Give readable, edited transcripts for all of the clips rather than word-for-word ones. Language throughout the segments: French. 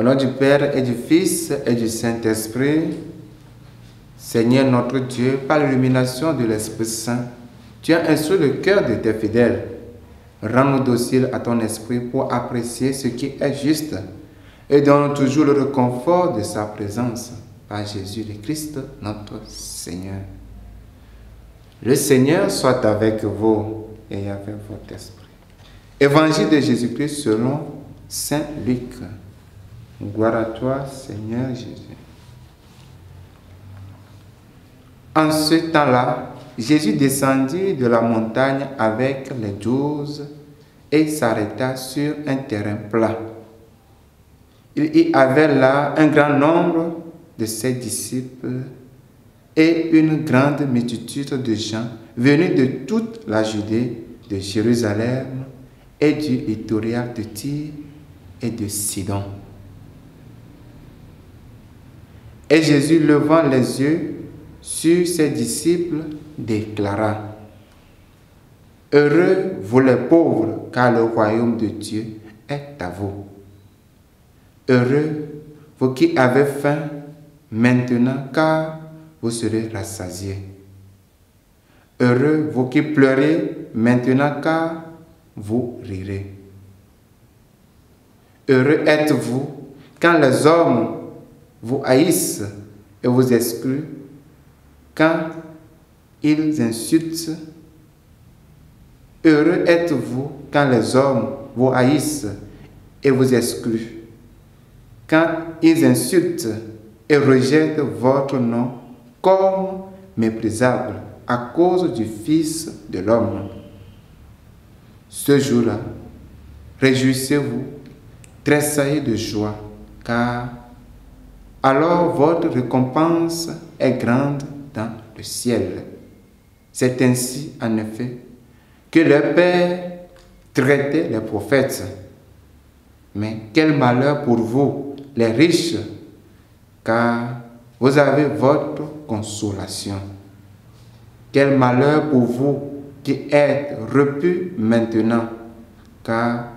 Au nom du Père et du Fils et du Saint-Esprit, Seigneur notre Dieu, par l'illumination de l'Esprit Saint, tu as instruit le cœur de tes fidèles. Rends-nous dociles à ton esprit pour apprécier ce qui est juste et donne toujours le réconfort de sa présence par Jésus le Christ, notre Seigneur. Le Seigneur soit avec vous et avec votre esprit. Évangile de Jésus-Christ selon Saint Luc. Gloire à toi, Seigneur Jésus. En ce temps-là, Jésus descendit de la montagne avec les 12 et s'arrêta sur un terrain plat. Il y avait là un grand nombre de ses disciples et une grande multitude de gens venus de toute la Judée, de Jérusalem et du littoral de Tyr et de Sidon. Et Jésus, levant les yeux sur ses disciples, déclara: Heureux vous les pauvres, car le royaume de Dieu est à vous. Heureux vous qui avez faim maintenant, car vous serez rassasiés. Heureux vous qui pleurez maintenant, car vous rirez. Heureux êtes-vous quand les hommes vous haïssent et vous excluent, quand ils insultent. Heureux êtes-vous quand les hommes vous haïssent et vous excluent, quand ils insultent et rejettent votre nom comme méprisable à cause du Fils de l'homme. Ce jour-là, réjouissez-vous, tressaillez de joie, car alors votre récompense est grande dans le ciel. C'est ainsi, en effet, que le Père traitait les prophètes. Mais quel malheur pour vous, les riches, car vous avez votre consolation. Quel malheur pour vous qui êtes repus maintenant, car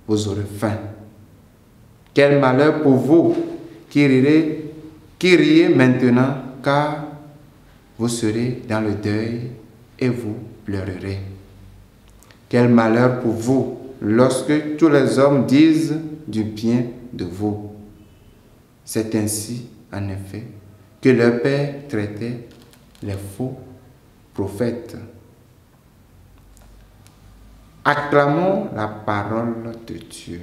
vous aurez faim. Quel malheur pour vous qui riez maintenant, car vous serez dans le deuil et vous pleurerez. Quel malheur pour vous lorsque tous les hommes disent du bien de vous. C'est ainsi, en effet, que le Père traitait les faux prophètes. Acclamons la parole de Dieu.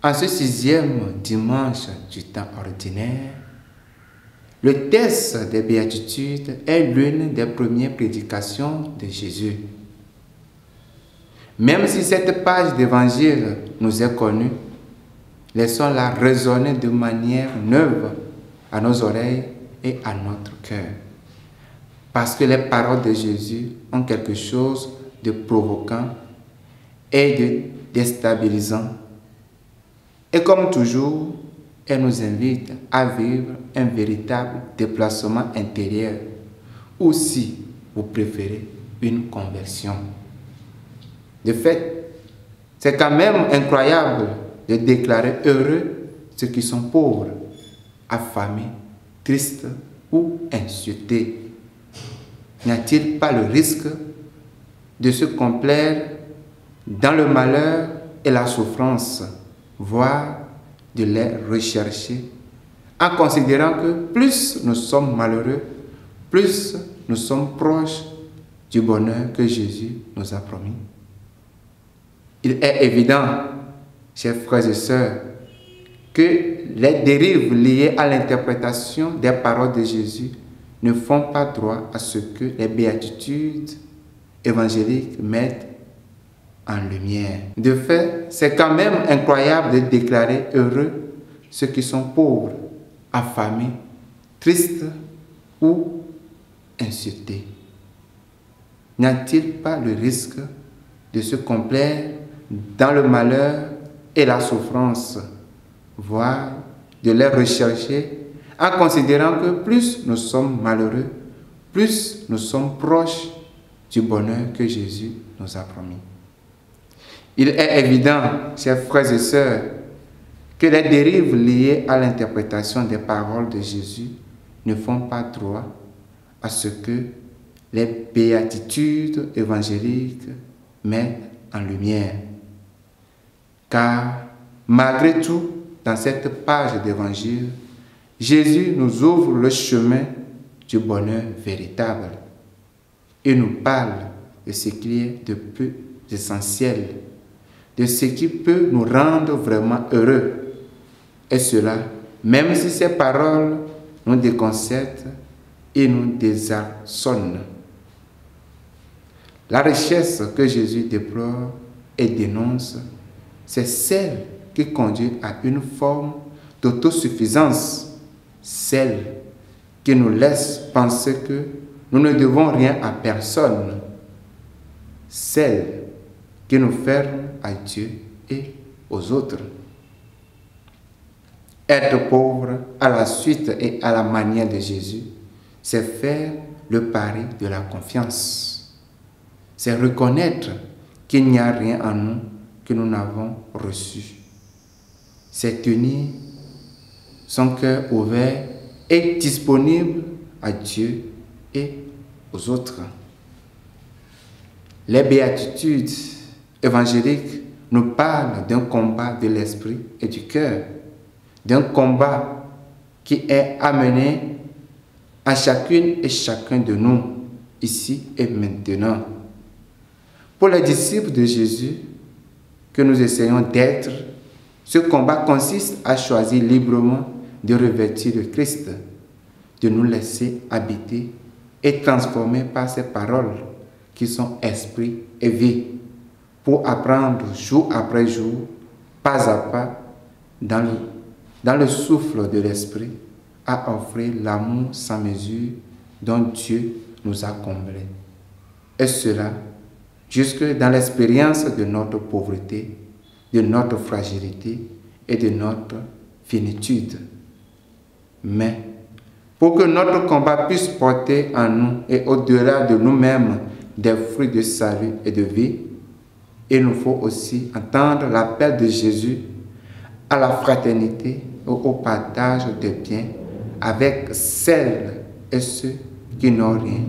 En ce 6e dimanche du temps ordinaire, le texte des béatitudes est l'une des premières prédications de Jésus. Même si cette page d'évangile nous est connue, laissons-la résonner de manière neuve à nos oreilles et à notre cœur. Parce que les paroles de Jésus ont quelque chose de provoquant et de déstabilisant. Et comme toujours, elle nous invite à vivre un véritable déplacement intérieur, ou si vous préférez, une conversion. De fait, c'est quand même incroyable de déclarer heureux ceux qui sont pauvres, affamés, tristes ou insultés. N'y a-t-il pas le risque de se complaire dans le malheur et la souffrance, voire de les rechercher, en considérant que plus nous sommes malheureux, plus nous sommes proches du bonheur que Jésus nous a promis? Il est évident, chers frères et sœurs, que les dérives liées à l'interprétation des paroles de Jésus ne font pas droit à ce que les béatitudes évangéliques mettent en lumière. De fait, c'est quand même incroyable de déclarer heureux ceux qui sont pauvres, affamés, tristes ou insultés. N'y a-t-il pas le risque de se complaire dans le malheur et la souffrance, voire de les rechercher, en considérant que plus nous sommes malheureux, plus nous sommes proches du bonheur que Jésus nous a promis? Il est évident, chers frères et sœurs, que les dérives liées à l'interprétation des paroles de Jésus ne font pas droit à ce que les béatitudes évangéliques mettent en lumière. Car malgré tout, dans cette page d'évangile, Jésus nous ouvre le chemin du bonheur véritable. Il nous parle de ce qui est de plus essentiel, de ce qui peut nous rendre vraiment heureux. Et cela, même si ces paroles nous déconcertent et nous désarçonnent. La richesse que Jésus déplore et dénonce, c'est celle qui conduit à une forme d'autosuffisance, celle qui nous laisse penser que nous ne devons rien à personne, celle qui nous ferme à Dieu et aux autres. Être pauvre à la suite et à la manière de Jésus, c'est faire le pari de la confiance. C'est reconnaître qu'il n'y a rien en nous que nous n'avons reçu. C'est tenir son cœur ouvert et disponible à Dieu et aux autres. Les béatitudes évangéliques nous parlent d'un combat de l'esprit et du cœur, d'un combat qui est amené à chacune et chacun de nous, ici et maintenant. Pour les disciples de Jésus que nous essayons d'être, ce combat consiste à choisir librement de revêtir le Christ, de nous laisser habiter et transformer par ses paroles qui sont esprit et vie, pour apprendre jour après jour, pas à pas, dans le souffle de l'esprit, à offrir l'amour sans mesure dont Dieu nous a comblés. Et cela, jusque dans l'expérience de notre pauvreté, de notre fragilité et de notre finitude. Mais, pour que notre combat puisse porter en nous et au-delà de nous-mêmes des fruits de salut et de vie, il nous faut aussi entendre l'appel de Jésus à la fraternité et au partage des biens avec celles et ceux qui n'ont rien,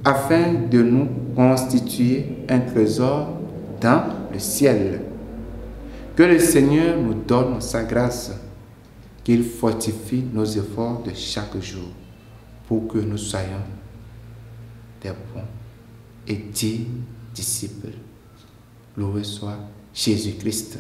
afin de nous constituer un trésor dans le ciel. Que le Seigneur nous donne sa grâce, qu'il fortifie nos efforts de chaque jour pour que nous soyons des bons et dignes disciples. Loué soit Jésus-Christ.